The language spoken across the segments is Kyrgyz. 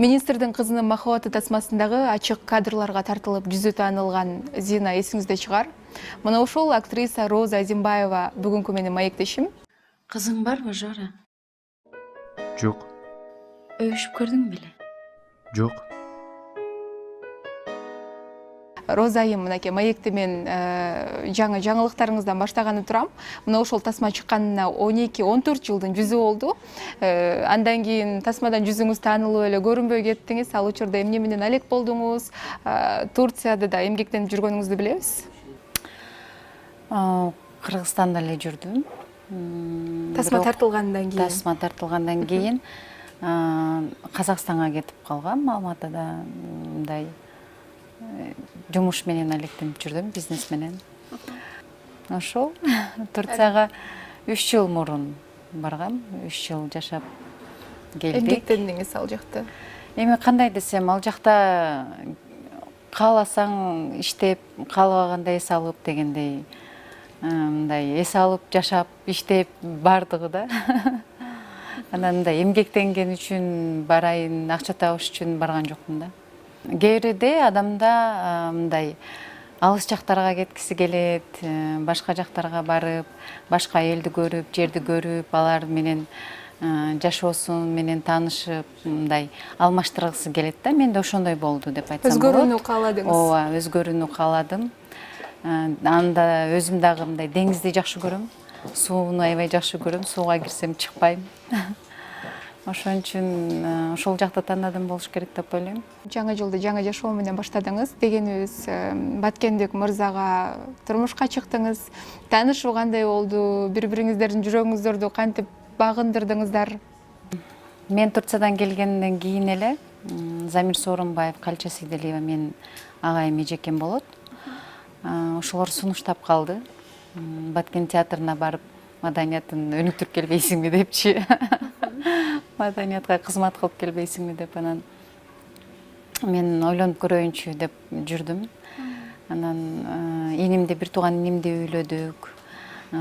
Министрдің қызының махаббаты тасмасындағы ачық кадрларға тартылып жүзі танылған Зина есіңізде шығар. Мына ошол актриса Роза Азимбаева бүгүнкү менин маектешим. Қызың барбы, Жора? Жоқ. Өшіп көрдің беле? Жоқ. Розайым, мынакей маекте мен жаңы жаңылыктарыңыздан баштаганы турам. Мына ошол тасма чыкканына 12-14 жылдын жүзү болду. Андан кийин тасмадан жүзүңүз таанылып эле көрүнбөй кеттиңиз. Ал учурда эмне менен алек болдуңуз? Турцияда да эмгектенип жүргөнүңүздү билебиз. Кыргызстанда эле жүрдүм. Тасма тартылгандан кийин. Тасма тартылгандан кийин Казакстанга кетип калгам. Алматыда мындай жумуш менен алектенип жүрдүм, бизнес менен. Ошол Турцияга 3 жыл мурун баргам, 3 жыл жашап келдик. Эмгектендиңиз ал жакта? Эми кандай десем, ал жакта кааласаң иштеп, каалабаганда эс алып дегендей, мындай эс алып, жашап, иштеп бардыгы да. Анан мындай эмгектенген үчүн барайын, акча табыш үчүн барган жокмун да. Кээ бирде адамда мындай алыс жактарга кеткиси келет, башка жактарга барып, башка элди көрүп, жерди көрүп, алар менен жашоосун менен таанышып, мындай алмаштыргысы келет да. Менде ошондой болду деп айтсам болот. Өзгөрүүнү кааладыңыз? Ооба, өзгөрүүнү кааладым. Анда өзүм дагы мындай деңизди жакшы көрөм. Сууну аябай жакшы көрөм, сууга кирсем чыкпайм. Ошон үчүн ошол жакты тандадым болуш керек деп ойлойм. Жаңы жылды жаңы жашоо менен баштадыңыз. Дегенибиз, Баткендик мырзага турмушка чыктыңыз. Таанышуу кандай болду? Бири-бириңиздердин жүрөгүңүздөрдү кантип багындырдыңыздар? Мен Турциядан келгенден кийин эле Замир Сооронбаев, Калча Сейдалиева менин агайым эжекем болот. Ошолор сунуштап калды. Баткен театрына барып, маданиятын өнүктүрүп келбейсиңби депчи. Маданиятка кызмат кылып келбейсиңби деп, анан мен ойлонуп көрөйүнчү деп жүрдүм. Анан инимди, бир тууган инимди үйлөдүк.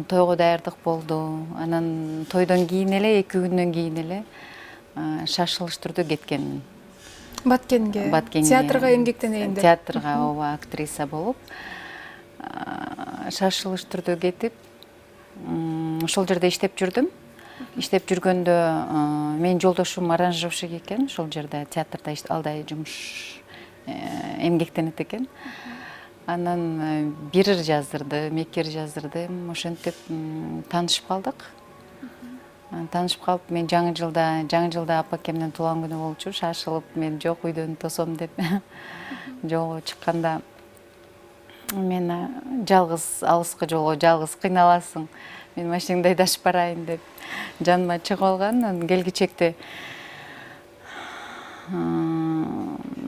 Тойго даярдык болду. Анан тойдон кийин эле, 2 күндөн кийин эле шашылыш түрдө кеткенмин. Баткенге? Театрга эмгектенейин деп? Театрга, ооба, актриса болуп. Шашылыш түрдө кетип, ошол жерде иштеп жүрдүм. Иштеп жүргөндө менин жолдошум аранжировщик экен, ошол жерде театрда алдай жумуш эмгектенет экен. Анан бир жаздырды, мекер жаздырдым, ошентип таанышып калдык. Таанышып калып, мен жаңы жылда апакемдин туулган күнү болчу, шашылып, мен жок үйдөн тосом деп жолго чыкканда мен жалгыз, алыскы жолго жалгыз кыйналасың, мен машинамды айдашып барайын деп жаныма чыгып алган. Анан келгичекте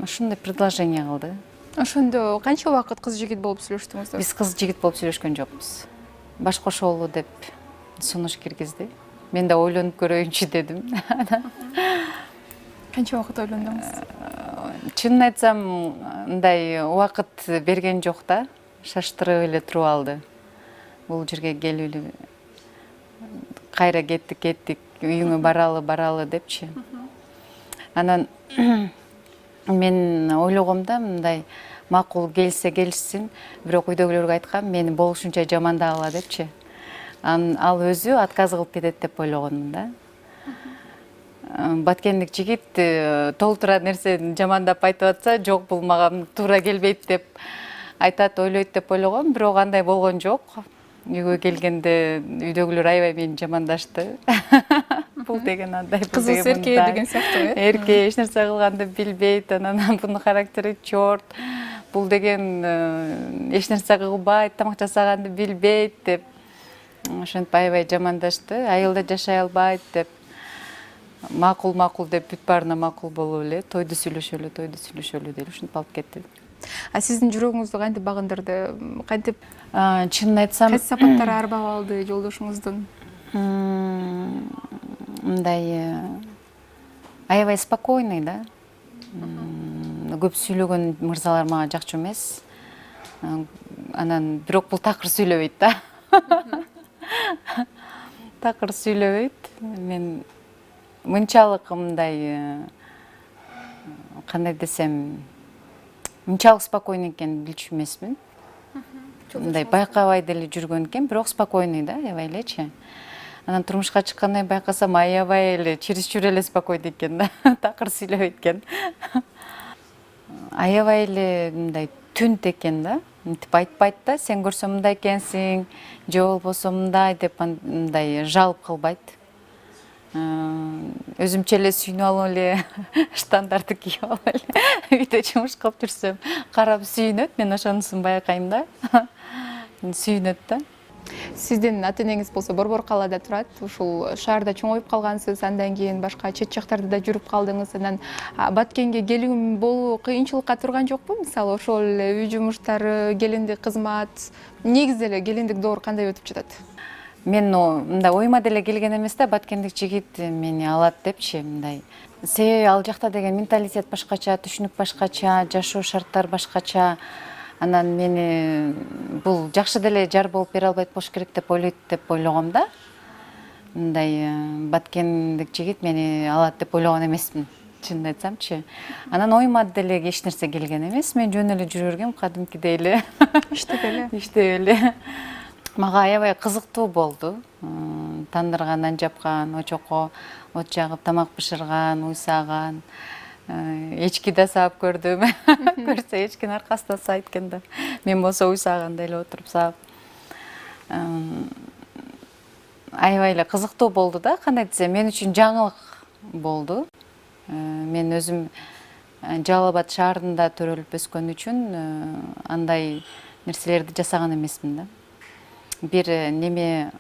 ушундай предложение кылды. Ошондо канча убакыт кыз жигит болуп сүйлөштүңүздөр? Биз кыз жигит болуп сүйлөшкөн жокпуз. Баш кошолу деп сунуш киргизди. Мен да ойлонуп көрөйүнчү дедим. Канча убакыт ойлондуңуз? Чынын айтсам, мындай убакыт берген жок да. Шаштырып эле туруп алды. Бул жерге келүүлү, кайра кеттик, үйүңө баралы депчи. Анан мен ойлогом да, мындай макул келсе келишсин, бирок үйдөгүлөргө айткам, мени болушунча жамандагыла депчи. Ал өзү отказ кылып кетет деп ойлогонмун да. Баткендик жигит толтура нерсени жамандап айтып атса, жок, бул мага туура келбейт деп айтат, ойлойт деп ойлогом, бирок андай болгон жок. Үйгө келгенде үйдөгүлөр аябай мени жамандашты. Бул деген андай, бул Кызыбыз деген эрке деген сыяктуу, э? Эрке, эч нерсе кылганды билбейт, анан бунун характери чорт. Бул деген эч нерсе кылбайт, тамак жасаганды билбейт деп ошентип аябай жамандашты. Айылда жашай албайт деп. Макул деп бүт баарына макул болуп эле, тойду сүйлөшөлү деп ушинтип алып кетти. А сиздин жүрөгүңүздү кантип багындырды? Кантип? Чынын айтсам, кайсы сапаттары арбап алды жолдошуңуздун? Мындай аябай спокойный да. Көп сүйлөгөн мырзалар мага жакчу эмес. Анан бирок бул такыр сүйлөбөйт да. Такыр сүйлөбөйт. Мен мынчалык мындай кандай десем, мынчалык спокойный экенин билчү эмесмин. Мындай байкабай деле жүргөн экен, бирок спокойный да, аябай элечи. Анан турмушка чыккандан байкасам, аябай эле чересчур эле спокойный экен да, такыр сүйлөбөйт экен. Аябай эле мындай түнт экен да. Мынтип айтпайт да, сен көрсөң мындай экенсиң, же болбосо мындай деп мындай жалп кылбайт. Өзүмчө эле сүйүнүп алып эле штандарды кийип алып эле үйдө жумуш кылып жүрсөм, карап сүйүнөт, мен ошонусун байкайм да. Сүйүнөт да. Сиздин ата энеңиз болсо Борбор калаада турат. Ушул шаарда чоңоюп калгансыз, андан кийин башка чет жактарда да жүрүп калдыңыз. Анан Баткенге келин болуу кыйынчылыкка турган жокпу? Мисалы, ошол эле үй жумуштары, келиндик кызмат, негизи эле келиндик доор кандай өтүп жатат? Мен мындай ойма деле келген эмес да, баткендик жигит мени алат депчи, мындай. Себеби ал жакта деген менталитет башкача, түшүнүк башкача, жашоо шарттар башкача. Анан мени бул жакшы деле жар болуп бере албайт болуш керек деп ойлойт деп ойлогом да. Мындай баткендик жигит мени алат деп ойлогон эмесмин, чынын айтсамчы. Анан ойма деле эч нерсе келген эмес, мен жөн эле жүрө бергем, кадимкидей эле. Иштеп эле. Иштеп эле. Мага аябай кызыктуу болду. Тандырган, нан жапкан, очокко от жагып, тамак бышырган, уй сааган. Эчки да саап көрдүм. Көрсө эчкинин аркасында саайт экен да. Мен болсо уй сааганда эле отуруп саап. Аябай эле кызыктуу болду да, кандай десем, мен үчүн жаңылык болду. Мен өзүм Жалал Абад шаарында төрөлүп өскөн үчүн андай нерселерди жасаган эмесмин да. Бир неме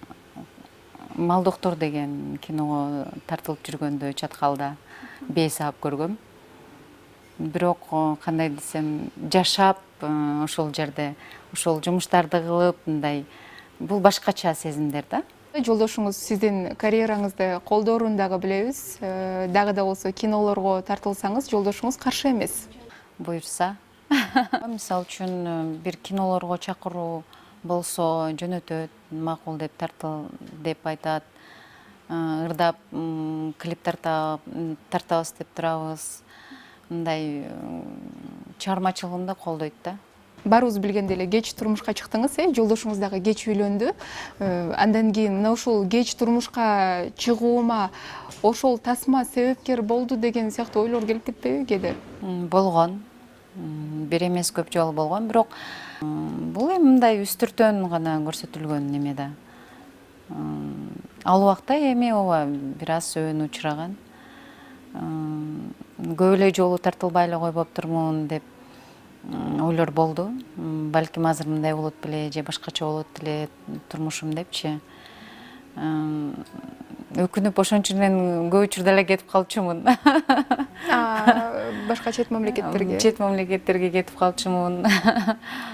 Мал доктор деген киного тартылып жүргөндө чаткалда бей саап көргөм. Бирок кандай десем, жашап ошол жерде ошол жумуштарды кылып, мындай бул башкача сезимдер да. Жолдошуңуз сиздин карьераңызды колдоорун дагы билебиз. Дагы да болсо кинолорго тартылсаңыз, жолдошуңуз каршы эмес. Буюрса. Мисалы үчүн бир кинолорго чакыруу болсо жөнөтөт, макул деп тартыл деп айтат. Ырдап клип тартабыз деп турабыз. Мындай чыгармачылыгымды колдойт да. Баарыбыз билгендей эле кеч турмушка чыктыңыз, жолдошуңуз дагы кеч үйлөндү. Андан кийин мына ушул кеч турмушка чыгуума ошол тасма себепкер болду деген сыяктуу ойлор келип кетпейби кээде? Болгон. Бир эмес көп жолу болгон, бирок бул эми мындай үстүртөн гана көрсөтүлгөн неме да. Ал убакта эми ооба бир аз өбөн учураган. Көп эле жолу тартылбай эле койбоптурмун деп ойлор болду. Балким азыр мындай болот беле, же башкача болот эле турмушум депчи. Өкүнүп ошон үчүн мен көп учурда эле кетип калчумун. Башка чет мамлекеттерге? Чет мамлекеттерге кетип калчумун.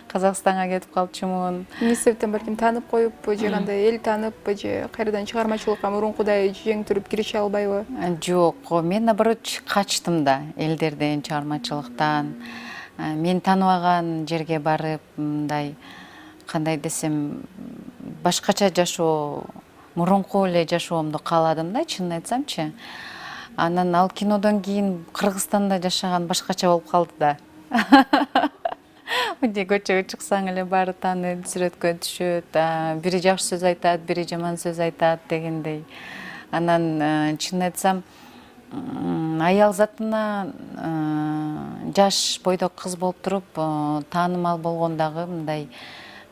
Казакстанга кетип калчумун. Эмне себептен балким таанып коюппу, же кандай эл таанып, же кайрадан чыгармачылыкка мурункудай жең түрүп киреше албайбы? Жок, мен наоборот качтым да элдерден, чыгармачылыктан. Мен тааныбаган жерге барып, мындай кандай десем, башкача жашоо, мурунку эле жашоомду кааладым да, чынын айтсамчы. Анан ал кинодон кийин Кыргызстанда жашаган башкача болуп калды да. Мындай көчөгө чыксаң эле баары таанып, сүрөткө түшөт, бири жакшы сөз айтат, бири жаман сөз айтат дегендей. Анан чынын айтсам, аял затына жаш бойдок кыз болуп туруп, таанымал болгондагы мындай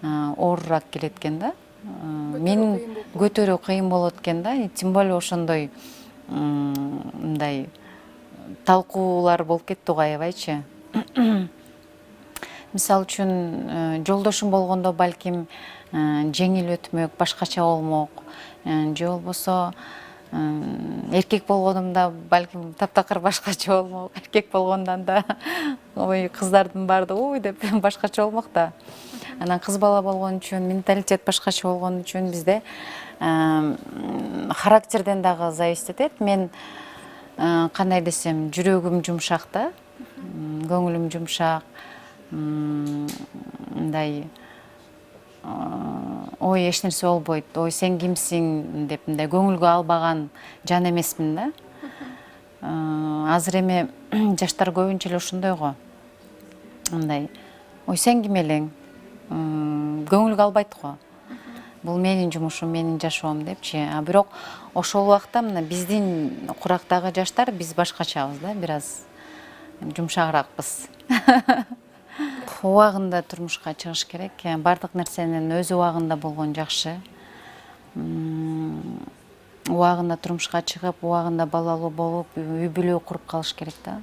оорураак келет экен да. Мен көтөрүү кыйын болот экен да, тем более ошондой мындай талкуулар болуп кетти го аябайчы. Мисалы үчүн жолдошум болгондо балким жеңил өтмөк, башкача болмок, же болбосо эркек болгонумда балким таптакыр башкача болмок. Эркек болгондон да ой кыздардын баардыгы ой деп башкача болмок да. Анан кыз бала болгон үчүн, менталитет башкача болгон үчүн бизде характерден дагы зависит этет. Мен кандай десем, жүрөгүм жумшак да, көңүлүм жумшак, мындай ой эч нерсе болбойт, ой сен кимсиң деп мындай көңүлгө албаган жан эмесмин да. азыр эми жаштар көбүнчө эле ушундай го. Мындай, ой сен ким элең? Көңүлгө албайт го. Бул менин жумушум, менин жашоом депчи. А бирок ошол убакта мына биздин курактагы жаштар биз башкачабыз да, бир аз жумшагыраакпыз. Убагында турмушка чыгыш керек. Бардык нерсенин өз убагында болгон жакшы. Убагында турмушка чыгып, убагында балалуу болуп, үй бүлө куруп калыш керек да.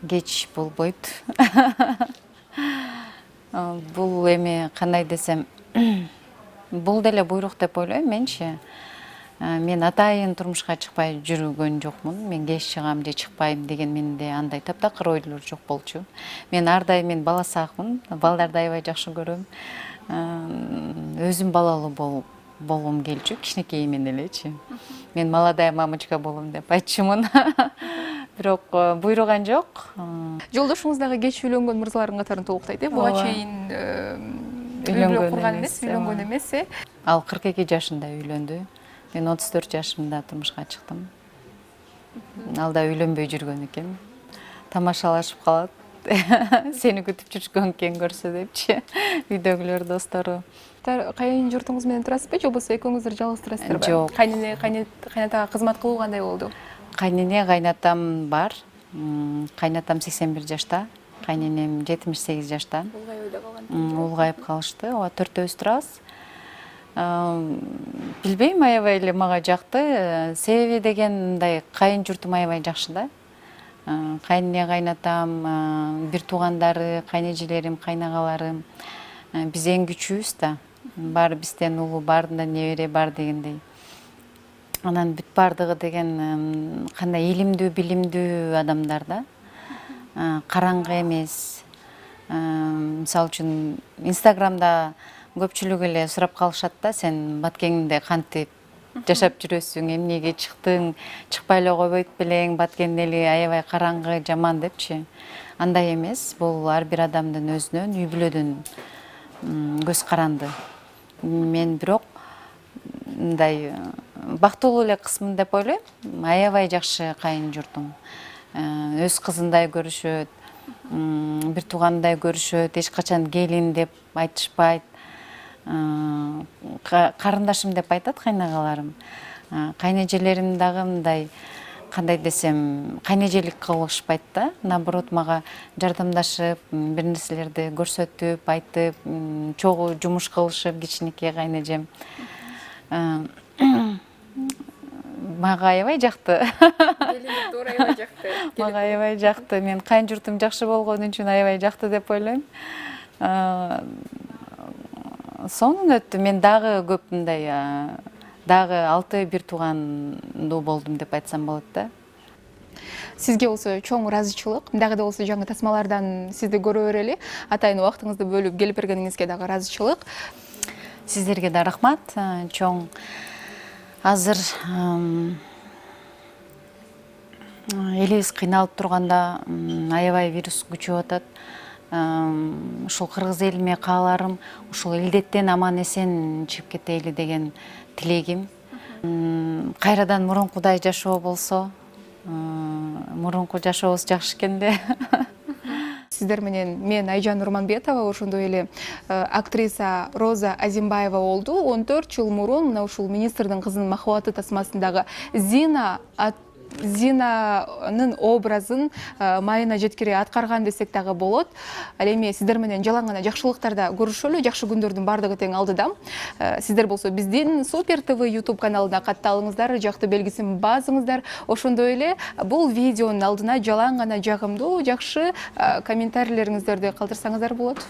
Кеч болбойт. Бул эми кандай десем, бул деле буйрук деп ойлойм менчи. Мен атайын турмушка чыкпай жүргөн жокмун. Мен кеч чыгам же чыкпайм деген менде андай таптакыр ойлор жок болчу. Мен ар дайым мен бала саакмын, балдарды аябай жакшы көрөм. Өзүм балалуу болгум келчү, кичинекейимен элечи. Мен молодая мамочка болом деп айтчумун. Бирок буйруган жок. Жолдошуңуз дагы кеч үйлөнгөн мырзалардын катарын толуктайт, буга чейин үйлөнгөн эмес. Ал 42 жашында үйлөндү. Мен 34 жашымда турмушка чыктым. Ал да үйлөнбөй жүргөн экен. Тамашалашып калат. Сени күтүп жүргөн экен көрсө депчи. Үйдөгүлөр, достору. Кайын журтуңуз менен турасызбы, же болбосо экөөңүздөр жалгыз турасыздарбы? Жок. Кайнене, кайнатага кызмат кылуу кандай болду? Кайнене, кайнатам бар. Кайнатам 81 жашта, кайненем 78 жашта. Улгайып калышты. Ооба, төртөөбүз турабыз. Билбейм, аябай эле мага жакты. Себеби деген мындай кайын журтум аябай жакшы да. Кайнене, кайнатам, бир туугандары, кайнежелерим, кайнагаларым. Биз эң күчүүбүз да. Бар бизден улуу, баарында небере бар дегендей. Анан бүт бардыгы деген кандай илимдүү, билимдүү адамдар да. Караңгы эмес. Мисалы үчүн Инстаграмда көпчүлүк эле сурап калышат да, сен Баткениңде кантип жашап жүрөсүң, эмнеге чыктың, чыкпай эле койбойт белең, Баткен эли аябай караңгы, жаман депчи. Андай эмес, бул ар бир адамдын өзүнөн, үй бүлөдөн көз каранды. Мен бирок мындай бактылуу эле кысмын деп ойлойм. Аябай жакшы кайын журтум. Өз кызындай көрүшөт, бир туугандай көрүшөт, эч качан келин деп айтышпайт. Карындашым деп айтат кайнагаларым. Кайнежелерим дагы мындай, кандай десем, кайнежелик кылышпайт да. Наоборот, мага жардамдашып, бир нерселерди көрсөтүп, айтып, чогуу жумуш кылышып, кичинекей кайнежем. Мага аябай жакты. Мага аябай жакты. Мен кайын журтум жакшы болгон үчүн аябай жакты деп ойлойм. Сонун өттү. Мен дагы көп мындай, дагы 6 бир туугандуу болдум деп айтсам болот да. Сизге болсо чоң ыраазычылык. Дагы да болсо жаңы тасмалардан сизди көрө берели. Атайын убактыңызды бөлүп келип бергениңизге дагы ыраазычылык. Сиздерге да рахмат. Чоң азыр элибиз кыйналып турганда аябай вирус күчөп атат. Ушул кыргыз элиме кааларым ушул илдеттен аман эсен чыгып кетейли деген тилегим. Кайрадан мурункудай жашоо болсо, мурунку жашообуз жакшы экенде. Сиздер менен мен Айжан Нурманбетова, ошондой эле актриса Роза Азимбаева болду. 14 жыл мурун мына ушул министрдин кызынын махабаты тасмасындагы Зинанын образын майына жеткире аткарган десек дагы болот. Ал эми сиздер менен жалаң гана жакшылыктарда көрүшөлү, жакшы күндөрдүн бардыгы тең алдыда. Сиздер болсо биздин Супер ТВ YouTube каналына катталыңыздар, жакты белгисин басыңыздар. Ошондой эле бул видеонун алдына жалаң гана жагымдуу, жакшы комментарийлериңиздерди калтырсаңыздар болот.